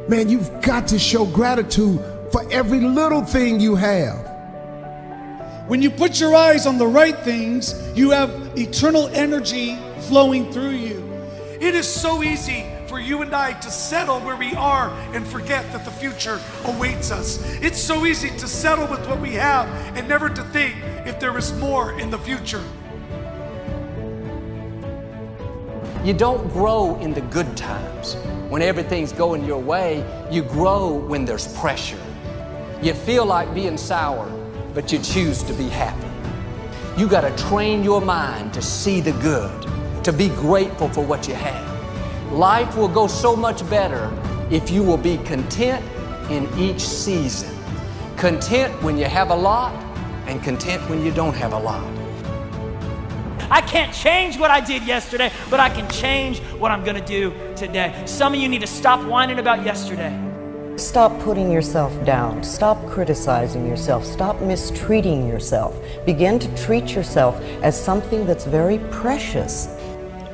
Man, you've got to show gratitude for every little thing you have. When you put your eyes on the right things, you have eternal energy flowing through you. It is so easy for you and I to settle where we are and forget that the future awaits us. It's so easy to settle with what we have and never to think if there is more in the future. You don't grow in the good times. When everything's going your way, you grow when there's pressure. You feel like being sour, but you choose to be happy. You got to train your mind to see the good, to be grateful for what you have. Life will go so much better if you will be content in each season. Content when you have a lot, and content when you don't have a lot. I can't change what I did yesterday, but I can change what I'm gonna do today. Some of you need to stop whining about yesterday. Stop putting yourself down. Stop criticizing yourself. Stop mistreating yourself. Begin to treat yourself as something that's very precious.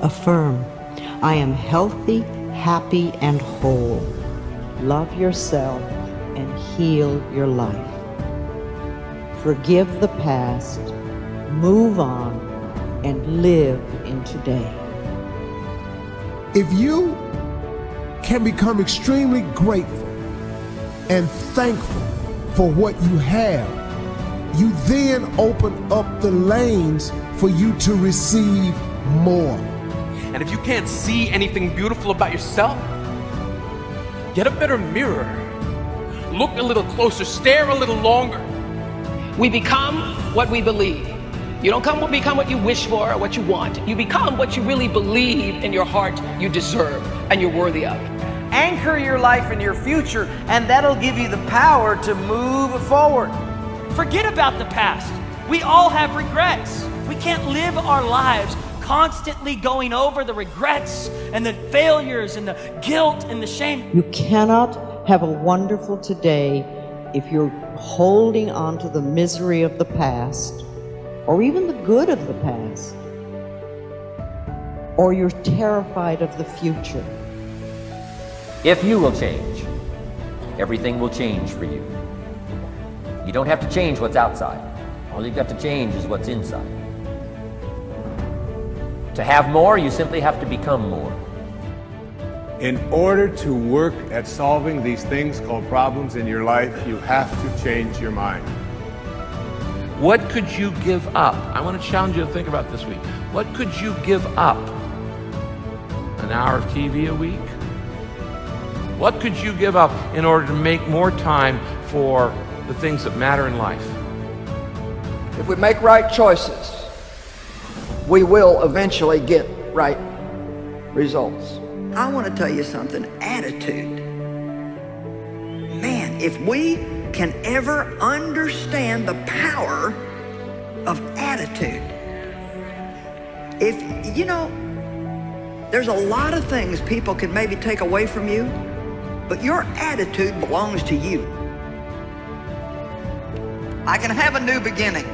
Affirm, I am healthy, happy, and whole. Love yourself and heal your life. Forgive the past, move on, and live in today. If you can become extremely grateful and thankful for what you have, you then open up the lanes for you to receive more. And if you can't see anything beautiful about yourself, get a better mirror. Look a little closer, stare a little longer. We become what we believe. You don't become what you wish for or what you want. You become what you really believe in your heart you deserve and you're worthy of. Anchor your life in your future, and that'll give you the power to move forward. Forget about the past. We all have regrets. We can't live our lives constantly going over the regrets and the failures and the guilt and the shame. You cannot have a wonderful today if you're holding on to the misery of the past, or even the good of the past, or you're terrified of the future. If you will change, everything will change for you. You don't have to change what's outside. All you've got to change is what's inside. To have more, you simply have to become more. In order to work at solving these things called problems in your life, you have to change your mind. What could you give up? I want to challenge you to think about this week. What could you give up? An hour of TV a week? What could you give up in order to make more time for the things that matter in life? If we make right choices, we will eventually get right results. I want to tell you something, attitude. Man, if we can ever understand the power of attitude. If, you know, there's a lot of things people can maybe take away from you, but your attitude belongs to you. I can have a new beginning.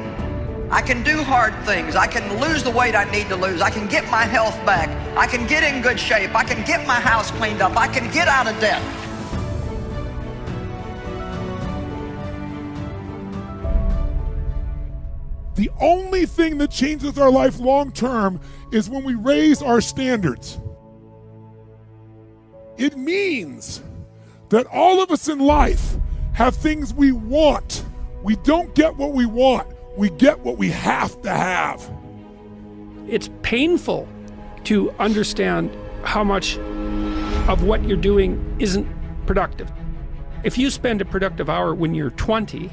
I can do hard things. I can lose the weight I need to lose. I can get my health back. I can get in good shape. I can get my house cleaned up. I can get out of debt. The only thing that changes our life long term is when we raise our standards. It means that all of us in life have things we want. We don't get what we want. We get what we have to have. It's painful to understand how much of what you're doing isn't productive. If you spend a productive hour when you're 20,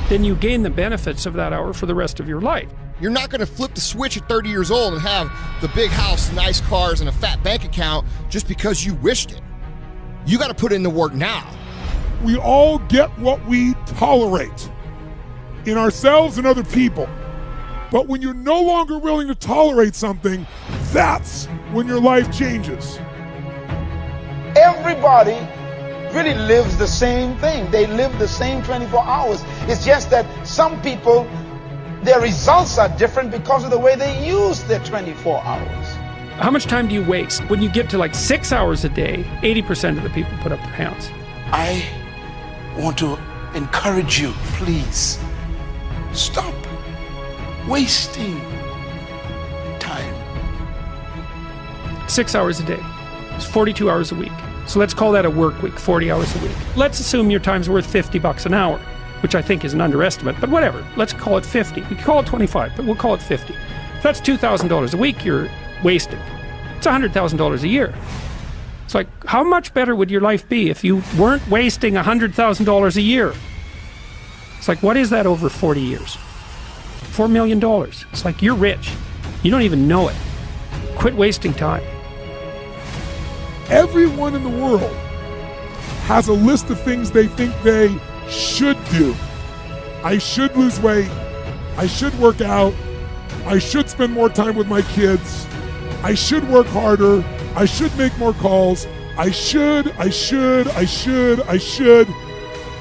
then you gain the benefits of that hour for the rest of your life. You're not going to flip the switch at 30 years old and have the big house, nice cars, and a fat bank account just because you wished it. You got to put in the work now. We all get what we tolerate in ourselves and other people. But when you're no longer willing to tolerate something, that's when your life changes. Everybody really lives the same thing. They live the same 24 hours. It's just that some people, their results are different because of the way they use their 24 hours. How much time do you waste? When you get to like 6 hours a day, 80% of the people put up their hands. I want to encourage you, please, stop wasting time. 6 hours a day. It's 42 hours a week. So let's call that a work week, 40 hours a week. Let's assume your time's worth $50 an hour, which I think is an underestimate, but whatever. Let's call it 50. We could call it 25, but we'll call it 50. If that's $2,000 a week you're wasting. It's $100,000 a year. It's like, how much better would your life be if you weren't wasting $100,000 a year? It's like, what is that over 40 years? $4 million. It's like, you're rich. You don't even know it. Quit wasting time. Everyone in the world has a list of things they think they should do. I should lose weight. I should work out. I should spend more time with my kids. I should work harder. I should make more calls. I should.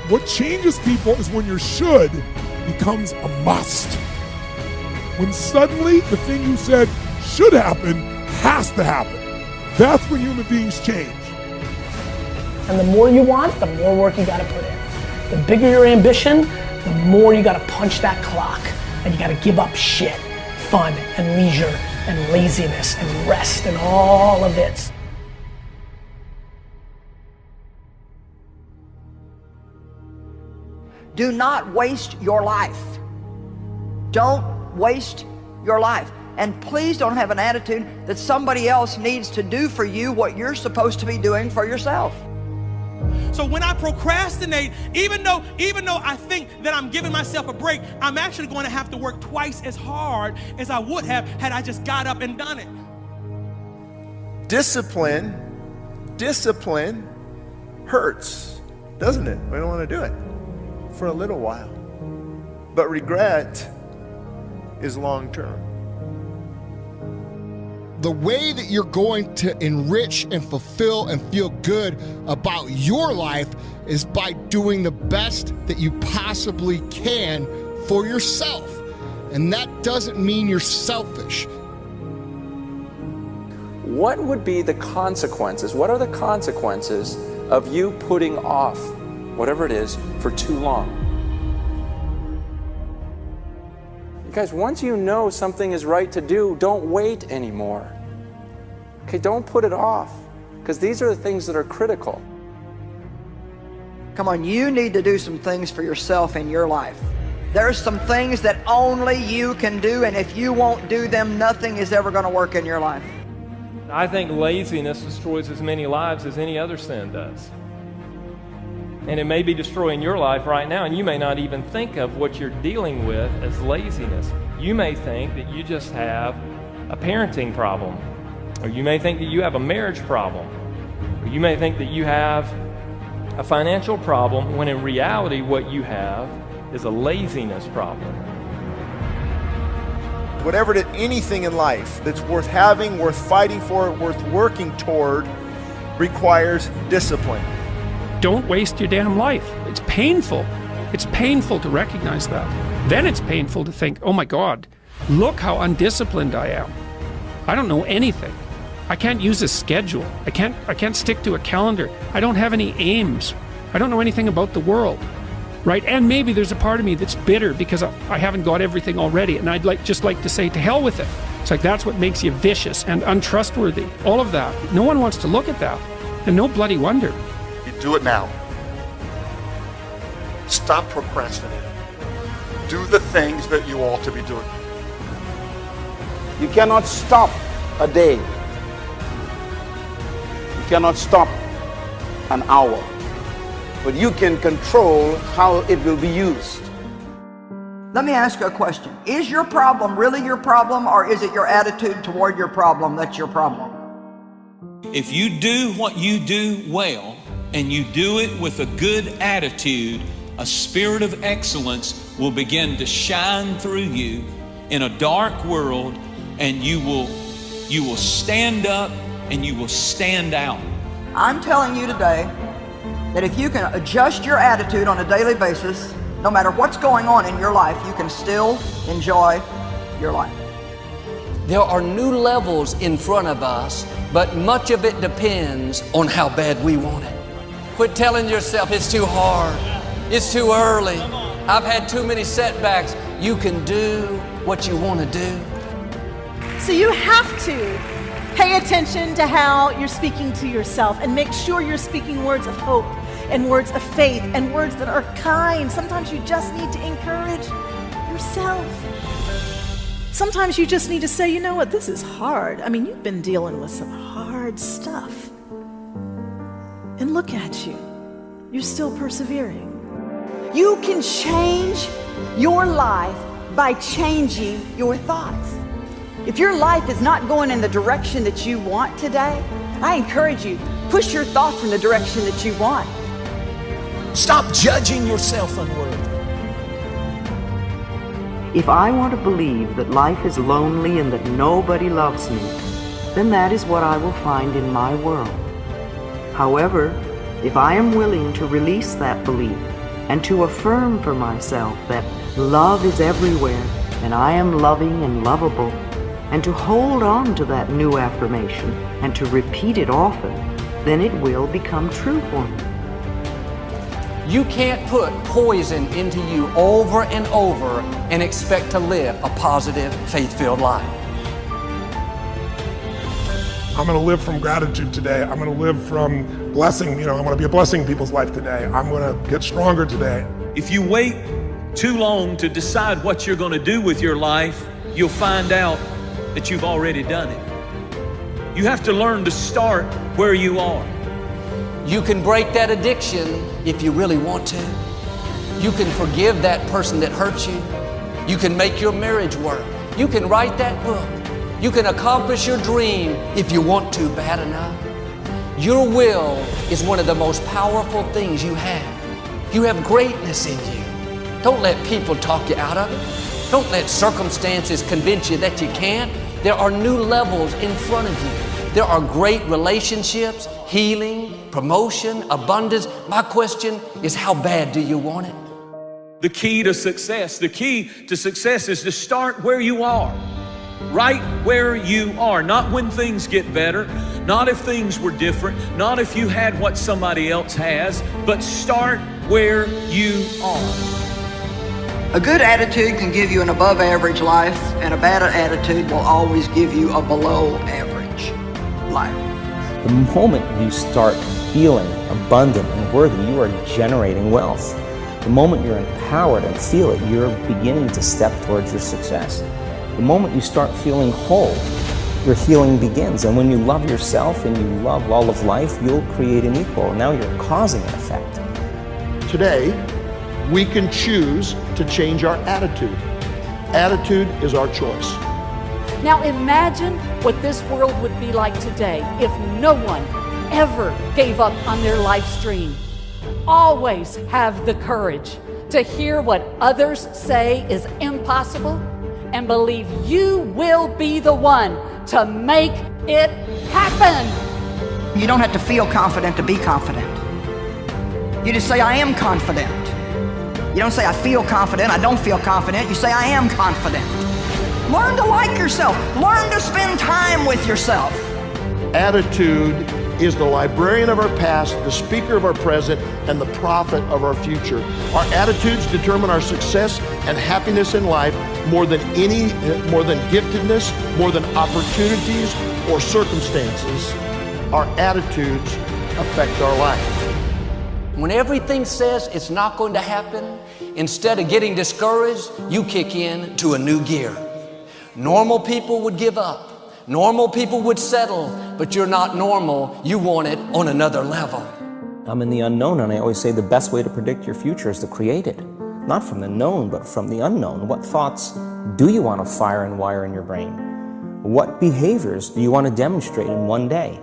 What changes people is when your should becomes a must. When suddenly the thing you said should happen has to happen. That's when human beings change. And the more you want, the more work you gotta put in. The bigger your ambition, the more you gotta punch that clock. And you gotta give up shit, fun and leisure and laziness and rest and all of it. Do not waste your life. Don't waste your life. And please don't have an attitude that somebody else needs to do for you what you're supposed to be doing for yourself. So when I procrastinate, even though I think that I'm giving myself a break, I'm actually going to have to work twice as hard as I would have had I just got up and done it. Discipline hurts, doesn't it? We don't want to do it for a little while. But regret is long term. The way that you're going to enrich and fulfill and feel good about your life is by doing the best that you possibly can for yourself. And that doesn't mean you're selfish. What would be the consequences? What are the consequences of you putting off whatever it is for too long? Guys, once you know something is right to do, don't wait anymore. Okay, don't put it off, because these are the things that are critical. Come on, you need to do some things for yourself in your life. There's some things that only you can do, and if you won't do them, nothing is ever going to work in your life. I think laziness destroys as many lives as any other sin does. And it may be destroying your life right now, and you may not even think of what you're dealing with as laziness. You may think that you just have a parenting problem, or you may think that you have a marriage problem, or you may think that you have a financial problem, when in reality what you have is a laziness problem. Whatever anything in life that's worth having, worth fighting for, worth working toward, requires discipline. Don't waste your damn life. It's painful. It's painful to recognize that. Then it's painful to think, oh my God, look how undisciplined I am. I don't know anything. I can't use a schedule. I can't stick to a calendar. I don't have any aims. I don't know anything about the world, right? And maybe there's a part of me that's bitter because I haven't got everything already, and I'd just like to say, to hell with it. It's like, that's what makes you vicious and untrustworthy. All of that. No one wants to look at that, and no bloody wonder. Do it now. Stop procrastinating. Do the things that you ought to be doing. You cannot stop a day. You cannot stop an hour. But you can control how it will be used. Let me ask you a question. Is your problem really your problem, or is it your attitude toward your problem that's your problem? If you do what you do well, and you do it with a good attitude, a spirit of excellence will begin to shine through you in a dark world, and you will stand up and you will stand out. I'm telling you today that if you can adjust your attitude on a daily basis, no matter what's going on in your life, you can still enjoy your life. There are new levels in front of us, but much of it depends on how bad we want it. Quit telling yourself it's too hard. It's too early. I've had too many setbacks. You can do what you want to do. So you have to pay attention to how you're speaking to yourself and make sure you're speaking words of hope and words of faith and words that are kind. Sometimes you just need to encourage yourself. Sometimes you just need to say, you know what, this is hard. I mean, you've been dealing with some hard stuff. And look at you. You're still persevering. You can change your life by changing your thoughts. If your life is not going in the direction that you want today, I encourage you, push your thoughts in the direction that you want. Stop judging yourself unworthy. If I want to believe that life is lonely and that nobody loves me, then that is what I will find in my world. However, if I am willing to release that belief and to affirm for myself that love is everywhere and I am loving and lovable, and to hold on to that new affirmation and to repeat it often, then it will become true for me. You can't put poison into you over and over and expect to live a positive, faith-filled life. I'm going to live from gratitude today. I'm going to live from blessing, I'm going to be a blessing in people's life today. I'm going to get stronger today. If you wait too long to decide what you're going to do with your life, you'll find out that you've already done it. You have to learn to start where you are. You can break that addiction if you really want to. You can forgive that person that hurt you. You can make your marriage work. You can write that book. You can accomplish your dream if you want to bad enough. Your will is one of the most powerful things you have. You have greatness in you. Don't let people talk you out of it. Don't let circumstances convince you that you can't. There are new levels in front of you. There are great relationships, healing, promotion, abundance. My question is, how bad do you want it? The key to success is to start where you are. Right where you are, not when things get better, not if things were different, not if you had what somebody else has, but start where you are. A good attitude can give you an above average life, and a bad attitude will always give you a below average life. The moment you start feeling abundant and worthy, you are generating wealth. The moment you're empowered and feel it, you're beginning to step towards your success. The moment you start feeling whole, your healing begins. And when you love yourself and you love all of life, you'll create an equal. Now you're causing an effect. Today, we can choose to change our attitude. Attitude is our choice. Now imagine what this world would be like today if no one ever gave up on their life's dream. Always have the courage to hear what others say is impossible and believe you will be the one to make it happen. You don't have to feel confident to be confident. You just say, I am confident. You don't say, I feel confident, I don't feel confident. You say, I am confident. Learn to like yourself. Learn to spend time with yourself. Attitude is the librarian of our past, the speaker of our present, and the prophet of our future. Our attitudes determine our success and happiness in life more than giftedness, more than opportunities or circumstances. Our attitudes affect our life. When everything says it's not going to happen, instead of getting discouraged, you kick in to a new gear. Normal people would give up. Normal people would settle, but you're not normal. You want it on another level. I'm in the unknown, and I always say the best way to predict your future is to create it. Not from the known, but from the unknown. What thoughts do you want to fire and wire in your brain? What behaviors do you want to demonstrate in one day?